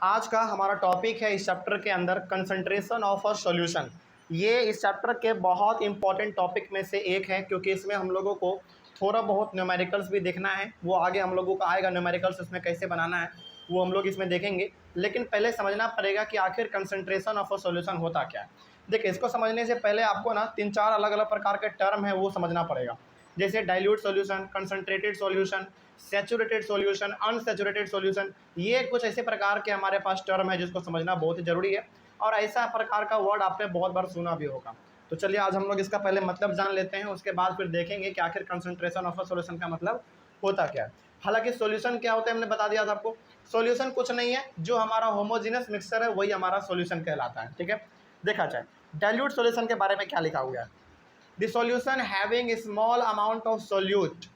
आज का हमारा टॉपिक है इस चैप्टर के अंदर कंसंट्रेशन ऑफ अ सॉल्यूशन। ये इस चैप्टर के बहुत इंपॉर्टेंट टॉपिक में से एक है, क्योंकि इसमें हम लोगों को थोड़ा बहुत न्यूमेरिकल्स भी देखना है। वो आगे हम लोगों को आएगा, न्यूमेरिकल्स इसमें कैसे बनाना है वो हम लोग इसमें देखेंगे। लेकिन पहले समझना पड़ेगा कि आखिर कंसंट्रेशन ऑफ अ सॉल्यूशन होता क्या है। देखिए, इसको समझने से पहले आपको ना 3-4 अलग अलग प्रकार के टर्म है वो समझना पड़ेगा। जैसे dilute solution, concentrated solution, saturated solution, unsaturated solution. ये कुछ ऐसे प्रकार के हमारे पास टर्म है जिसको समझना बहुत ही जरूरी है, और ऐसा प्रकार का वर्ड आपने बहुत बार सुना भी होगा। तो चलिए आज हम लोग इसका पहले मतलब जान लेते हैं, उसके बाद फिर देखेंगे कि आखिर कंसंट्रेशन ऑफ अ सॉल्यूशन का मतलब होता क्या है। हालांकि सॉल्यूशन क्या होता है हमने बता दिया था आपको। सॉल्यूशन कुछ नहीं है, जो हमारा होमोजेनस मिक्सचर है वही हमारा सॉल्यूशन कहलाता है। ठीक है, देखा जाए डाइल्यूट सॉल्यूशन के बारे में क्या लिखा हुआ है। The solution having small amount of solute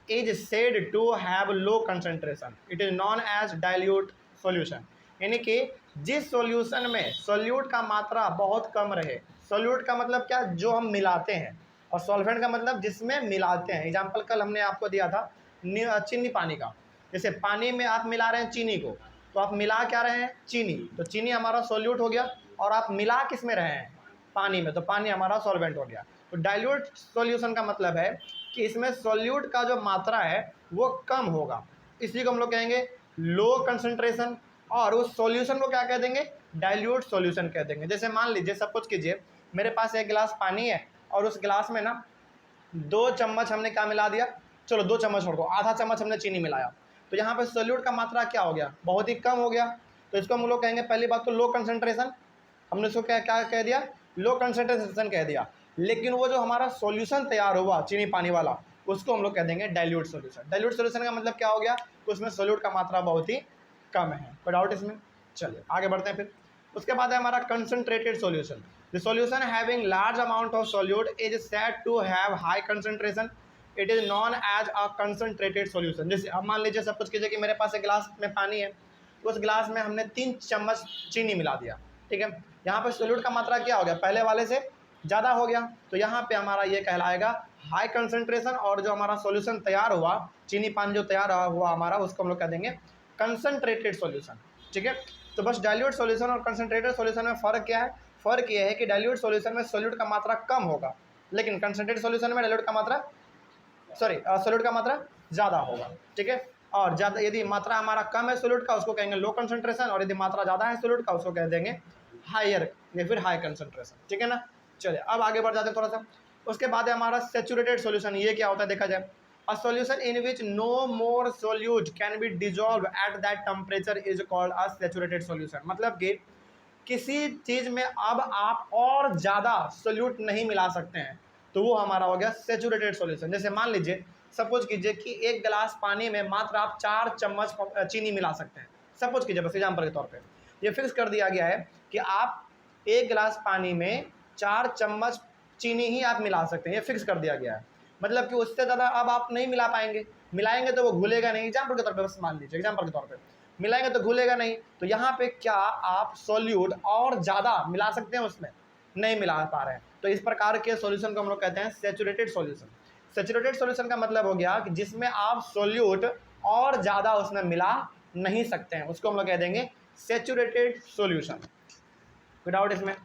is said to have low concentration. It is known as dilute solution. यानी कि जिस सॉल्यूशन में सोल्यूट का मात्रा बहुत कम रहे। सोल्यूट का मतलब क्या, जो हम मिलाते हैं, और सॉल्वेंट का मतलब जिसमें मिलाते हैं। एग्जाम्पल कल हमने आपको दिया था चीनी पानी का। जैसे पानी में आप मिला रहे हैं चीनी को, तो आप मिला क्या रहे हैं, चीनी। तो चीनी हमारा सोल्यूट हो गया, और आप मिला किस में रहे हैं, पानी में, तो पानी हमारा सॉल्वेंट हो गया। तो डाइल्यूट सॉल्यूशन का मतलब है कि इसमें सॉल्यूट का जो मात्रा है वो कम होगा, इसी को हम लोग कहेंगे लो कंसंट्रेशन, और उस सॉल्यूशन को क्या कह देंगे, डाइल्यूट सॉल्यूशन कह देंगे। जैसे मान लीजिए, सपोज कीजिए मेरे पास एक गिलास पानी है, और उस गिलास में ना 2 चम्मच हमने क्या मिला दिया, चलो 2 चम्मच छोड़ दो, आधा चम्मच हमने चीनी मिलाया। तो यहाँ पे सॉल्यूट का मात्रा क्या हो गया, बहुत ही कम हो गया। तो इसको हम लोग कहेंगे, पहली बात तो लो कंसंट्रेशन, हमने इसको क्या क्या कह दिया, लो कंसंट्रेशन कह दिया। लेकिन वो जो हमारा सॉल्यूशन तैयार हुआ चीनी पानी वाला, उसको हम लोग कह देंगे डाइल्यूट सॉल्यूशन। डाइल्यूट सॉल्यूशन का मतलब क्या हो गया, तो उसमें सॉल्यूट का मात्रा बहुत ही कम है। कोई डाउट इसमें? चलिए आगे बढ़ते हैं फिर। उसके बाद है हमारा concentrated solution. The solution having large amount of solute is said to have high concentration. It is known as a concentrated solution. जैसे अब मान लीजिए, सब कुछ कीजिए कि मेरे पास एक गिलास में पानी है, तो उस गिलास में हमने 3 चम्मच चीनी मिला दिया। ठीक है, यहाँ पर सॉल्यूट का मात्रा क्या हो गया, पहले वाले से ज़्यादा हो गया। तो यहाँ पे हमारा ये कहलाएगा हाई कंसंट्रेशन, और जो हमारा सॉल्यूशन तैयार हुआ, चीनी पानी जो तैयार हुआ हमारा, उसको हम लोग कह देंगे कंसंट्रेटेड सॉल्यूशन। ठीक है, तो बस डाइल्यूट सॉल्यूशन और कंसंट्रेटेड सॉल्यूशन में फ़र्क क्या है, फ़र्क ये है कि डाइल्यूट सॉल्यूशन में सॉल्यूट का मात्रा कम होगा, लेकिन कंसंट्रेटेड सॉल्यूशन में डाइल्यूट का मात्रा सॉल्यूट का मात्रा ज़्यादा होगा। ठीक है, और ज़्यादा यदि मात्रा हमारा कम है सॉल्यूट का, उसको कहेंगे लो कंसंट्रेशन, और यदि मात्रा ज़्यादा है सॉल्यूट का, उसको कह देंगे हायर या फिर हाई कंसंट्रेशन। ठीक है ना, चलिए अब आगे बढ़ जाते हैं थोड़ा सा। उसके बाद है हमारा सैचुरेटेड सॉल्यूशन। ये क्या होता है देखा जाए, a solution in which no more solute can be dissolve at that temperature is called a saturated solution. मतलब कि किसी चीज़ में अब आप और ज़्यादा सोल्यूट नहीं मिला सकते हैं, तो वो हमारा हो गया सैचुरेटेड सॉल्यूशन। जैसे मान लीजिए, सपोज कीजिए कि एक गिलास पानी में मात्र आप 4 चम्मच चीनी मिला सकते हैं। सपोज कीजिए, बस एग्जाम्पल के तौर पे ये फिक्स कर दिया गया है कि आप एक गिलास पानी में 4 चम्मच चीनी ही आप मिला सकते हैं, ये फिक्स कर दिया गया है। मतलब कि उससे ज़्यादा अब आप नहीं मिला पाएंगे, मिलाएंगे तो वो घुलेगा नहीं। एग्जाम्पल के तौर पे बस मान लीजिए, एग्जाम्पल के तौर पे मिलाएंगे तो घुलेगा नहीं। तो यहाँ पे क्या आप सॉल्यूट और ज़्यादा मिला सकते हैं, उसमें नहीं मिला पा रहे हैं। तो इस प्रकार के सॉल्यूशन को हम लोग कहते हैं सैचुरेटेड सॉल्यूशन। सैचुरेटेड सॉल्यूशन का मतलब हो गया कि जिसमें आप सॉल्यूट और ज़्यादा उसमें मिला नहीं सकते हैं, उसको हम लोग कह देंगे सैचुरेटेड सॉल्यूशन। विदाउट इसमें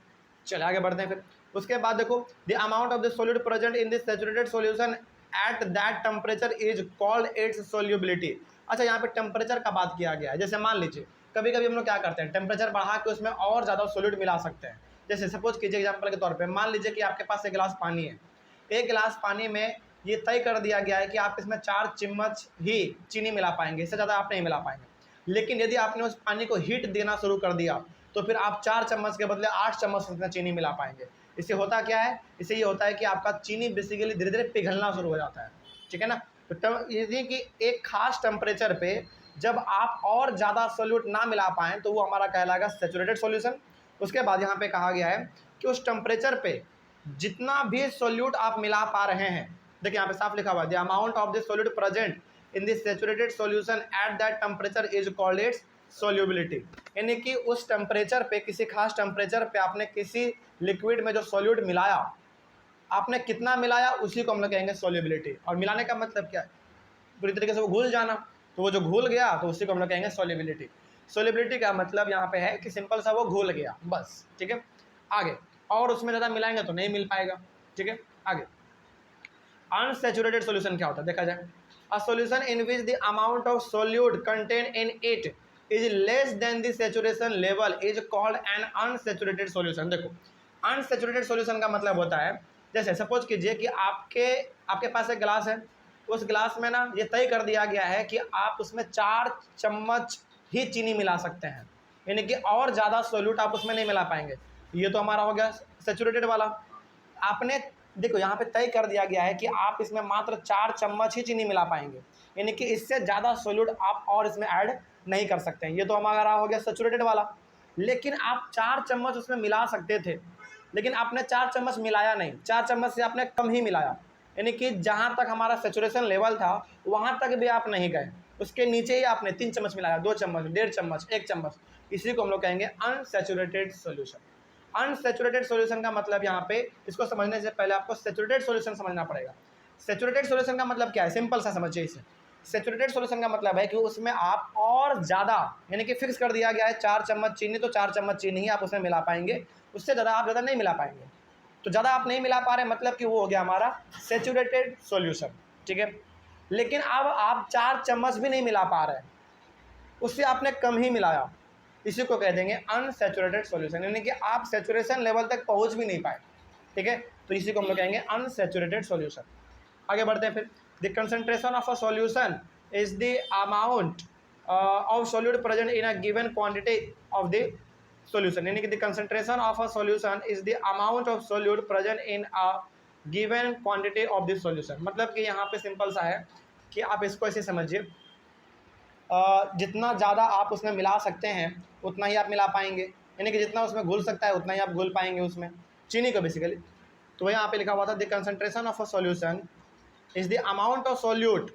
चले आगे बढ़ते हैं फिर। उसके बाद देखो, the amount of the solute present in this saturated solution at that temperature is called its solubility. अच्छा, यहाँ पे टेम्परेचर का बात किया गया है। जैसे मान लीजिए, कभी कभी हम लोग क्या करते हैं, टेम्परेचर बढ़ा के उसमें और ज़्यादा सॉल्यूट मिला सकते हैं। जैसे सपोज कीजिए, एग्जाम्पल के तौर पे मान लीजिए कि आपके पास एक गिलास पानी है। एक गिलास पानी में ये तय कर दिया गया है कि आप इसमें 4 चम्मच ही चीनी मिला पाएंगे, इससे ज़्यादा आप नहीं मिला पाएंगे। लेकिन यदि आपने उस पानी को हीट देना शुरू कर दिया, तो फिर आप 4 चम्मच के बदले 8 चम्मच उसमें चीनी मिला पाएंगे। इससे होता क्या है, इससे ये होता है कि आपका चीनी बेसिकली धीरे धीरे पिघलना शुरू हो जाता है। ठीक है ना, तो यदि कि एक खास टेम्परेचर पे जब आप और ज़्यादा सोल्यूट ना मिला पाएँ, तो वो हमारा कहलाएगा सैचुरेटेड सॉल्यूशन। उसके बाद यहाँ पे कहा गया है कि उस टेम्परेचर पे जितना भी सोल्यूट आप मिला पा रहे हैं, देखिए यहाँ पे साफ लिखा हुआ है, the amount of the solute present in this saturated solution at that temperature is called its solubility. यानी कि उस टेम्परेचर पे, किसी खास टेम्परेचर पे आपने किसी लिक्विड में जो सोल्यूट मिलाया, आपने कितना मिलाया, उसी को हम लोग कहेंगे सोल्यूबिलिटी। और मिलाने का मतलब क्या है, पूरी तरीके से वो घुल जाना। तो वो जो घुल गया तो उसी को हम लोग कहेंगे सोल्यूबिलिटी। सोलिबिलिटी का मतलब यहाँ पे है कि सिंपल सा वो घुल गया बस, ठीक है। आगे और उसमें ज़्यादा मिलाएंगे तो नहीं मिल पाएगा, ठीक है। आगे अनसैचुरेटेड सॉल्यूशन क्या होता है देखा जाए। A solution in which the amount of solute contain in it is less than the saturation level is called an unsaturated solution. देखो अनसैचुरेटेड सॉल्यूशन का मतलब होता है, जैसे सपोज कीजिए कि आपके पास एक गिलास है, उस गिलास में ना ये तय कर दिया गया है कि आप उसमें 4 चम्मच ही चीनी मिला सकते हैं, यानी कि और ज़्यादा सोल्यूट आप उसमें नहीं मिला पाएंगे। ये तो हमारा हो गया सैचुरेटेड वाला। आपने देखो यहाँ पे तय कर दिया गया है कि आप इसमें मात्र 4 चम्मच ही चीनी मिला पाएंगे, यानी कि इससे ज़्यादा सोल्यूट आप और इसमें ऐड नहीं कर सकते हैं। ये तो हमारा हो गया सैचुरेटेड वाला। लेकिन आप 4 चम्मच उसमें मिला सकते थे, लेकिन आपने 4 चम्मच मिलाया नहीं, 4 चम्मच से आपने कम ही मिलाया, यानी कि जहाँ तक हमारा सैचुरेशन लेवल था वहाँ तक भी आप नहीं गए, उसके नीचे ही आपने 3 चम्मच मिलाया, 2 चम्मच, 1.5 चम्मच, 1 चम्मच, इसी को हम लोग कहेंगे अनसैचुरेटेड सॉल्यूशन। अनसैचुरेटेड सॉल्यूशन का मतलब यहाँ पे, इसको समझने से पहले आपको सैचुरेटेड सॉल्यूशन समझना पड़ेगा। सैचुरेटेड सॉल्यूशन का मतलब क्या है, सिंपल सा समझिए इसे। सैचुरेटेड सॉल्यूशन का मतलब है कि उसमें आप और ज़्यादा, यानी कि फिक्स कर दिया गया है 4 चम्मच चीनी तो 4 चम्मच चीनी ही आप उसमें मिला पाएंगे, उससे ज़्यादा आप ज़्यादा नहीं मिला पाएंगे। तो ज़्यादा आप नहीं मिला पा रहे मतलब कि वो हो गया हमारा सैचुरेटेड सॉल्यूशन, ठीक है। लेकिन अब आप 4 चम्मच भी नहीं मिला पा रहे, उससे आपने कम ही मिलाया, इसी को कह देंगे अनसैचुरेटेड सॉल्यूशन, यानी कि आप सैचुरेशन लेवल तक पहुंच भी नहीं पाए, ठीक है। तो इसी को हम लोग कहेंगे अनसैचुरेटेड सॉल्यूशन। आगे बढ़ते हैं फिर। The concentration of a solution is the amount of solute present in a given quantity of the solution, यानी कि the concentration of a solution is the amount of solute present in a given quantity of the solution. मतलब कि यहाँ पे simple सा है कि आप इसको ऐसे समझिए, जितना ज़्यादा आप उसमें मिला सकते हैं उतना ही आप मिला पाएंगे, यानी कि जितना उसमें घुल सकता है उतना ही आप घुल पाएंगे उसमें, चीनी को बेसिकली। तो यहाँ पे लिखा हुआ था the concentration of a solution is the amount of solute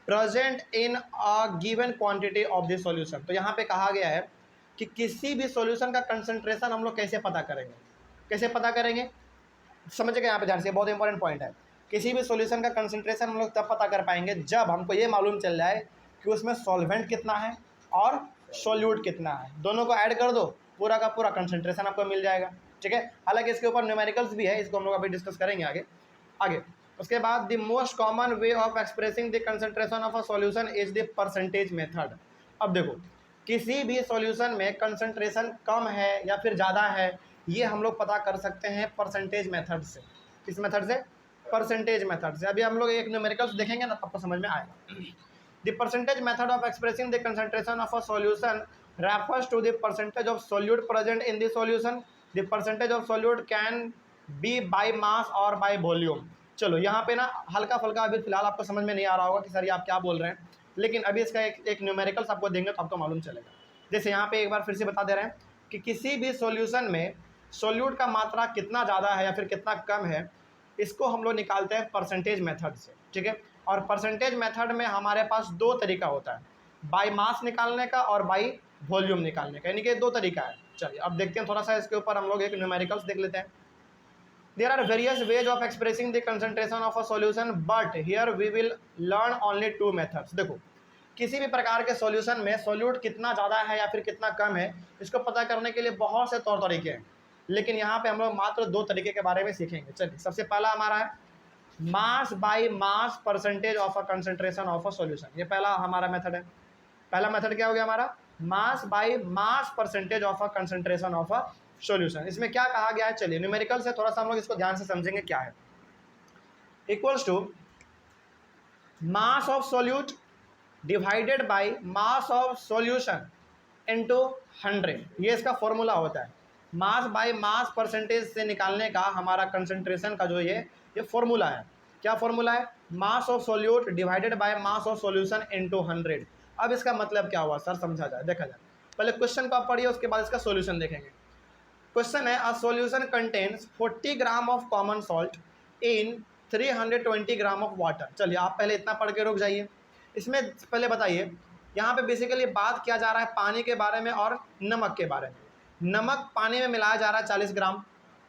present in a given quantity of the solution. तो यहाँ पे कहा गया है कि किसी भी सॉल्यूशन का कंसंट्रेशन हम लोग कैसे पता करेंगे, कैसे पता करेंगे, समझिएगा यहाँ पे ध्यान से, बहुत इंपॉर्टेंट पॉइंट है। किसी भी सॉल्यूशन का कंसंट्रेशन हम लोग तब पता कर पाएंगे जब हमको ये मालूम चल जाए कि उसमें सॉल्वेंट कितना है और सोल्यूट कितना है, दोनों को ऐड कर दो, पूरा का पूरा कंसंट्रेशन आपको मिल जाएगा, ठीक है। हालांकि इसके ऊपर न्यूमेरिकल्स भी है, इसको हम लोग अभी डिस्कस करेंगे आगे। उसके बाद the most common way of expressing the concentration of a solution is the percentage method. अब देखो किसी भी सॉल्यूशन में कंसंट्रेशन कम है या फिर ज़्यादा है, ये हम लोग पता कर सकते हैं परसेंटेज मेथड से। किस मेथड से, परसेंटेज मेथड से। अभी हम लोग एक न्यूमेरिकल्स देखेंगे ना, आपको समझ में आएगा। The percentage method of expressing the concentration of a solution refers to the percentage of solute present in the solution. The percentage of solute can be by mass or by volume. चलो यहाँ पे ना हल्का फुल्का अभी फिलहाल आपको समझ में नहीं आ रहा होगा कि सर ये आप क्या बोल रहे हैं, लेकिन अभी इसका एक न्यूमेरिकल्स आपको देंगे तो आपको मालूम चलेगा। जैसे यहाँ पे एक बार फिर से बता दे रहे हैं कि किसी भी सॉल्यूशन में सोल्यूट का मात्रा कितना ज़्यादा है या फिर कितना कम है, इसको हम लोग निकालते हैं परसेंटेज मेथड से, ठीक है। और परसेंटेज मेथड में हमारे पास 2 तरीका होता है, बाई मास निकालने का और बाई वॉल्यूम निकालने का, यानी कि 2 तरीका है। चलिए अब देखते हैं थोड़ा सा इसके ऊपर हम लोग एक न्यूमेरिकल्स देख लेते हैं। There are various ways of expressing the concentration of a solution but here we will learn only 2 methods. देखो किसी भी प्रकार के सॉल्यूशन में सोल्यूट कितना ज़्यादा है या फिर कितना कम है, इसको पता करने के लिए बहुत से तौर तरीके हैं, लेकिन यहाँ पे हम लोग मात्र 2 तरीके के बारे में सीखेंगे। चलिए सबसे पहला हमारा है mass by mass percentage of a concentration of a solution. ये पहला हमारा मेथड है। पहला मेथड क्या हो गया हमारा, mass by mass percentage of a concentration of a solution. इसमें क्या कहा गया है, चलिए न्यूमेरिकल से थोड़ा सा हम लोग इसको ध्यान से समझेंगे क्या है। Equals to mass of solute divided by mass of solution into 100, ये इसका फॉर्मूला होता है। मास बाई मास परसेंटेज से निकालने का हमारा कंसंट्रेशन का जो ये फॉर्मूला है। क्या फॉर्मूला है, मास of solute divided by mass of solution into 100। अब इसका मतलब क्या हुआ सर, समझा जाए, देखा जाए। पहले क्वेश्चन को आप पढ़िए, उसके बाद इसका सॉल्यूशन देखेंगे। क्वेश्चन है a solution contains 40 gram of common salt in 320 gram of water. चलिए आप पहले इतना पढ़ के रुक जाइए। इसमें पहले बताइए, यहाँ पे बेसिकली बात किया जा रहा है पानी के बारे में और नमक के बारे में। नमक पानी में मिलाया जा रहा है 40 ग्राम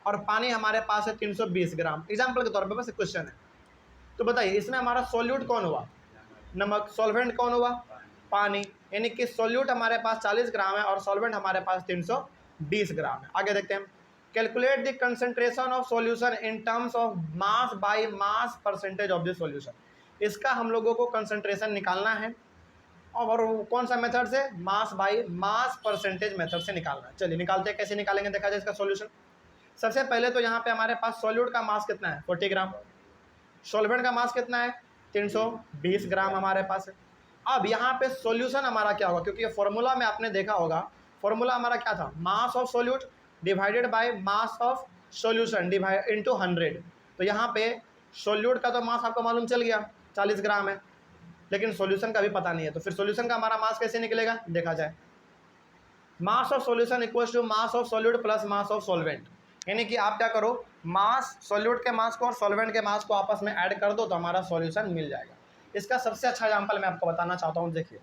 और पानी हमारे पास है 320 ग्राम, एग्जाम्पल के तौर पर बस क्वेश्चन है। तो बताइए इसमें हमारा सॉल्यूट कौन हुआ, नमक, सॉल्वेंट कौन हुआ, पानी, यानी कि सोल्यूट हमारे पास 40 ग्राम है और सॉल्वेंट हमारे पास 320 ग्राम है। आगे देखते हैं, calculate the concentration of solution in terms of mass by mass percentage of the solution. इसका हम लोगों को कंसंट्रेशन निकालना है और कौन सा मेथड से, mass by mass percentage method से निकालना है। चलिए निकालते हैं, कैसे निकालेंगे देखा जाए इसका सॉल्यूशन। सबसे पहले तो यहाँ पे हमारे पास सॉल्यूट का मास कितना है 40 ग्राम, सॉल्वेंट का मास कितना है 320 ग्राम हमारे पास है। अब यहाँ पे सॉल्यूशन हमारा क्या होगा, क्योंकि फॉर्मूला में आपने देखा होगा, फॉर्मूला हमारा क्या था, mass of solute divided by mass of solution divide into 100। तो यहाँ पे सॉल्यूट का तो मास आपको मालूम चल गया 40 ग्राम है, लेकिन सॉल्यूशन का भी पता नहीं है। तो फिर सॉल्यूशन का हमारा मास कैसे निकलेगा देखा जाए, mass of solution equals to mass of solute plus mass of solvent. यानी कि आप क्या करो, मास सॉल्यूट के मास को और सॉल्वेंट के मास को आपस में ऐड कर दो तो हमारा सॉल्यूशन मिल जाएगा। इसका सबसे अच्छा एग्जांपल मैं आपको बताना चाहता हूँ। देखिए,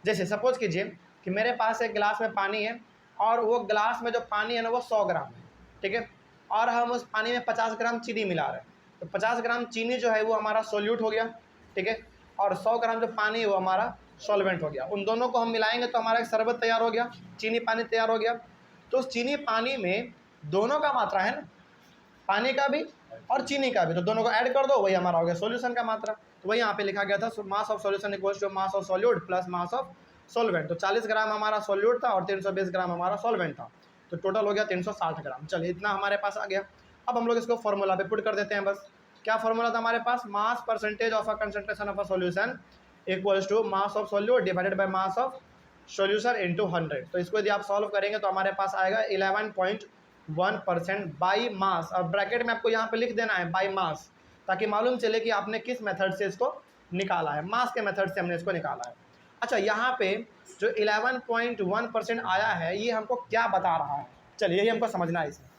जैसे सपोज कीजिए कि मेरे पास एक गिलास में पानी है और वो गिलास में जो पानी है ना वो 100 ग्राम है, ठीक है, और हम उस पानी में 50 ग्राम चीनी मिला रहे हैं। तो 50 ग्राम चीनी जो है वो हमारा सॉल्यूट हो गया, ठीक है, और 100 ग्राम जो पानी है वो हमारा सॉल्वेंट हो गया। उन दोनों को हम मिलाएंगे तो हमारा एक शरबत तैयार हो गया, चीनी पानी तैयार हो गया। तो उस चीनी पानी में दोनों का मात्रा है ना, पानी का भी और चीनी का भी, तो दोनों को ऐड कर दो, वही हमारा हो गया सॉल्यूशन का मात्रा। तो वही यहाँ पे लिखा गया था, mass of solution equals to mass of solute plus mass of solvent. तो 40 ग्राम हमारा सॉल्यूट था और 320 ग्राम हमारा सॉल्वेंट था, तो टोटल हो गया 360 ग्राम। चलिए इतना हमारे पास आ गया। अब हम लोग इसको फॉर्मूला पे पुट कर देते हैं बस। क्या फॉर्मूला था हमारे पास, mass percentage of a concentration of a solution equals to mass of solute divided by mass of solution into 100। तो इसको यदि आप सॉल्व करेंगे तो हमारे पास आएगा 11.1% बाई मास। और ब्रैकेट में आपको यहाँ पे लिख देना है बाई मास, ताकि मालूम चले कि आपने किस मेथड से इसको निकाला है, मास के मेथड से हमने इसको निकाला है। अच्छा, यहाँ पे जो 11.1% आया है ये हमको क्या बता रहा है, चलिए यही हमको समझना है। इसमें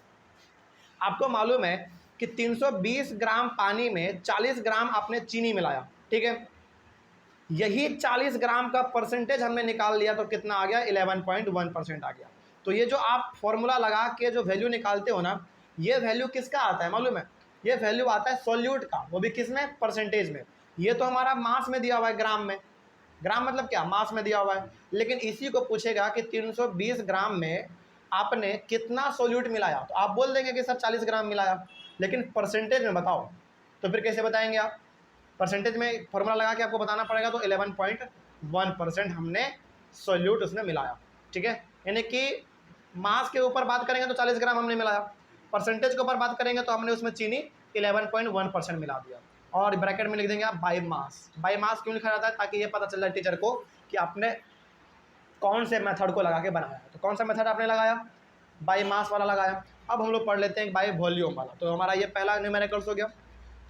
आपको मालूम है कि 320 ग्राम पानी में 40 ग्राम आपने चीनी मिलाया, ठीक है, यही 40 ग्राम का परसेंटेज हमने निकाल लिया तो कितना आ गया 11.1% आ गया। तो ये जो आप फॉर्मूला लगा के जो वैल्यू निकालते हो ना, ये वैल्यू किसका आता है मालूम है, ये वैल्यू आता है सॉल्यूट का, वो भी किस में, परसेंटेज में। ये तो हमारा मास में दिया हुआ है, ग्राम में, ग्राम मतलब क्या, मास में दिया हुआ है। लेकिन इसी को पूछेगा कि 320 ग्राम में आपने कितना सॉल्यूट मिलाया, तो आप बोल देंगे कि सर 40 ग्राम मिलाया, लेकिन परसेंटेज में बताओ, तो फिर कैसे बताएंगे आप, परसेंटेज में फॉर्मूला लगा के आपको बताना पड़ेगा। तो 11.1% हमने सॉल्यूट उसमें मिलाया, ठीक है। यानी कि मास के ऊपर बात करेंगे तो 40 ग्राम हमने मिलाया, परसेंटेज के ऊपर बात करेंगे तो हमने उसमें चीनी 11.1% मिला दिया। और ब्रैकेट में लिख देंगे आप बाई मास। बाई मास क्यों लिखा जाता है, ताकि ये पता चल जाए टीचर को कि आपने कौन से मेथड को लगा के बनाया। तो कौन सा मेथड आपने लगाया, बाई मास वाला लगाया। अब हम लोग पढ़ लेते हैं बाई वॉल्यूम वाला। तो हमारा ये पहला न्यूमेरिकल्स हो गया।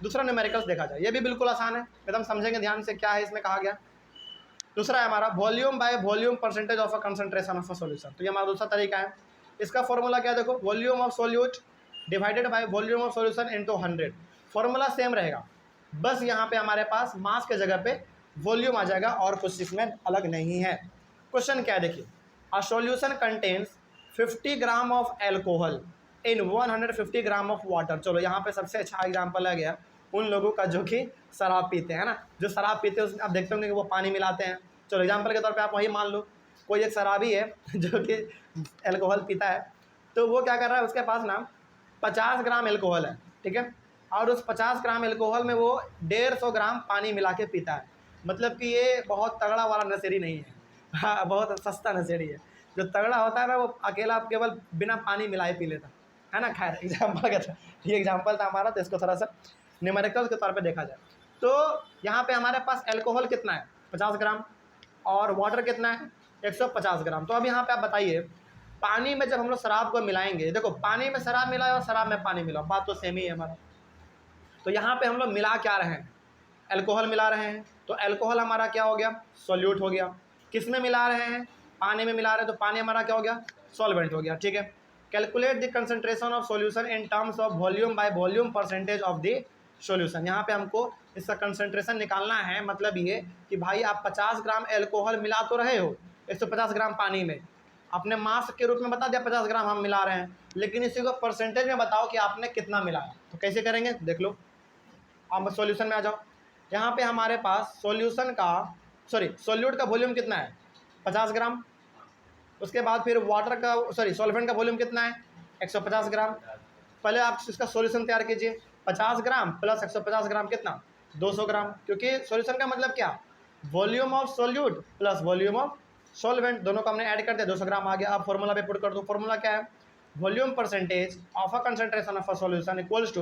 दूसरा न्यूमेरिकल्स देखा जाए, ये भी बिल्कुल आसान है, एकदम समझेंगे ध्यान से क्या है इसमें कहा गया। दूसरा है हमारा volume by volume percentage of a concentration of a solution. तो ये हमारा दूसरा तरीका है। इसका फॉर्मूला क्या है, देखो, volume of solute divided by volume of solution into 100। Formula same रहेगा, बस यहाँ पे हमारे पास मास के जगह पे वॉल्यूम आ जाएगा और कुछ इसमें अलग नहीं है। क्वेश्चन क्या है देखिए, a solution contains 50 gram of alcohol in 150 gram of water. चलो यहाँ पे सबसे अच्छा एग्जाम्पल आ गया उन लोगों का जो कि शराब पीते हैं ना, जो शराब पीते हैं उसमें आप देखते होंगे कि वो पानी मिलाते हैं। चलो एग्जाम्पल के तौर पे आप वही मान लो, कोई एक शराबी है जो कि एल्कोहल पीता है, तो वो क्या कर रहा है, उसके पास ना 50 ग्राम एल्कोहल है, ठीक है, और उस 50 ग्राम एल्कोहल में वो 150 ग्राम पानी मिला के पीता है। मतलब कि ये बहुत तगड़ा वाला नशेड़ी नहीं है, हाँ बहुत सस्ता नशेड़ी है। जो तगड़ा होता है ना वो अकेला केवल बिना पानी मिलाए पी लेता है ना। खैर एग्जाम्पल का था, ये एग्जाम्पल था हमारा, तो इसको थोड़ा सा न्यूमेरिकल्स के तौर पे देखा जाए तो यहाँ पे हमारे पास एल्कोहल कितना है 50 ग्राम और वाटर कितना है 150 ग्राम। तो अब यहाँ पे आप बताइए, पानी में जब हम लोग शराब को मिलाएंगे, देखो पानी में शराब मिलाए और शराब में पानी मिलाओ, बात तो सेम ही है हमारा। तो यहाँ पे हम लोग मिला क्या रहे हैं, एल्कोहल मिला रहे हैं, तो एल्कोहल हमारा क्या हो गया, सॉल्यूट हो गया। किस में मिला रहे हैं, पानी में मिला रहे हैं, तो पानी हमारा क्या हो गया, सॉल्वेंट हो गया, ठीक है। Calculate the concentration of solution in terms of volume by volume percentage of the solution. यहाँ पे हमको इसका कंसंट्रेशन निकालना है, मतलब ये कि भाई आप 50 ग्राम एल्कोहल मिला तो रहे हो 150 ग्राम पानी में, आपने मास के रूप में बता दिया 50 ग्राम हम मिला रहे हैं, लेकिन इसी को परसेंटेज में बताओ कि आपने कितना मिलाया। तो कैसे करेंगे देख लो, आप सॉल्यूशन में आ जाओ। यहाँ पे हमारे पास सॉल्यूशन का सॉल्यूट का वॉल्यूम कितना है 50 ग्राम। उसके बाद फिर वाटर का सॉल्वेंट का वॉल्यूम कितना है 150 ग्राम। पहले आप इसका सॉल्यूशन तैयार कीजिए, 50 ग्राम प्लस 150 ग्राम कितना 200 ग्राम, क्योंकि सॉल्यूशन का मतलब क्या volume of solute plus volume of solvent, दोनों को हमने ऐड कर दिया, 200 ग्राम आ गया। अब फॉर्मूला पे पुट कर दो, फॉर्मूला क्या है volume percentage of a concentration of a solution equals to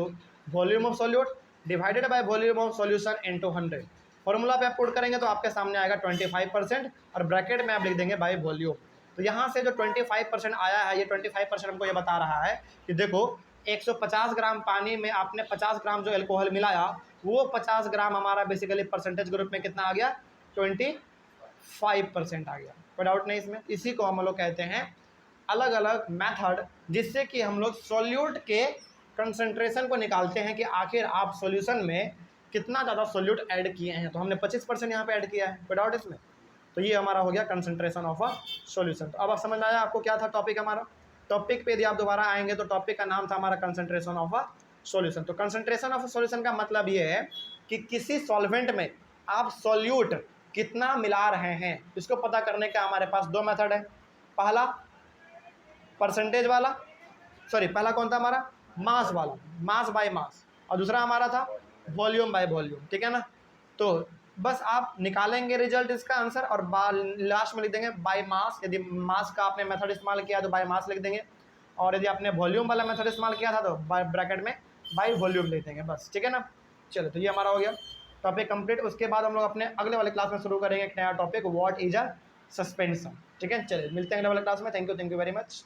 volume of solute divided by volume of solution into 100। Formula पे आप पुट करेंगे तो आपके सामने आएगा 25% और ब्रैकेट में आप लिख देंगे बाय वॉल्यूम। तो यहाँ से जो 25% आया है, ये 25% हमको ये बता रहा है कि देखो 150 ग्राम पानी में आपने 50 ग्राम जो एल्कोहल मिलाया, वो 50 ग्राम हमारा बेसिकली परसेंटेज ग्रुप में कितना आ गया 25% आ गया। कोई डाउट नहीं इसमें। इसी को हम लोग कहते हैं अलग अलग मेथड, जिससे कि हम लोग सॉल्यूट के कंसंट्रेशन को निकालते हैं कि आखिर आप सॉल्यूशन में कितना ज़्यादा सॉल्यूट ऐड किए हैं। तो हमने 25% यहाँ पे ऐड किया है, कोई डाउट इसमें। तो ये हमारा हो गया कंसंट्रेशन ऑफ अ सॉल्यूशन। तो अब आप समझ में आया आपको क्या था टॉपिक हमारा। टॉपिक पे यदि आप दोबारा आएंगे तो टॉपिक का नाम था हमारा कंसंट्रेशन ऑफ अ सॉल्यूशन। तो कंसंट्रेशन ऑफ अ सॉल्यूशन का मतलब ये है कि किसी सॉल्वेंट में आप सॉल्यूट कितना मिला रहे हैं, इसको पता करने का हमारे पास दो मेथड है। पहला परसेंटेज वाला, पहला कौन था हमारा मास वाला, मास बाय मास, और दूसरा हमारा था वॉल्यूम बाय वॉल्यूम, ठीक है ना। तो बस आप निकालेंगे रिजल्ट इसका आंसर और लास्ट में लिख देंगे बाय मास। यदि मास का आपने मेथड इस्तेमाल किया तो बाय मास लिख देंगे, और यदि आपने वॉल्यूम वाला मेथड इस्तेमाल किया था तो बाय ब्रैकेट में बाय वॉल्यूम लिख देंगे बस, ठीक है ना। चलो तो ये हमारा हो गया टॉपिक कंप्लीट। उसके बाद हम लोग अपने अगले वाले क्लास में शुरू करेंगे एक नया topic, what is a suspension, ठीक है। चलिए मिलते हैं अगले वाले क्लास में। Thank you very much.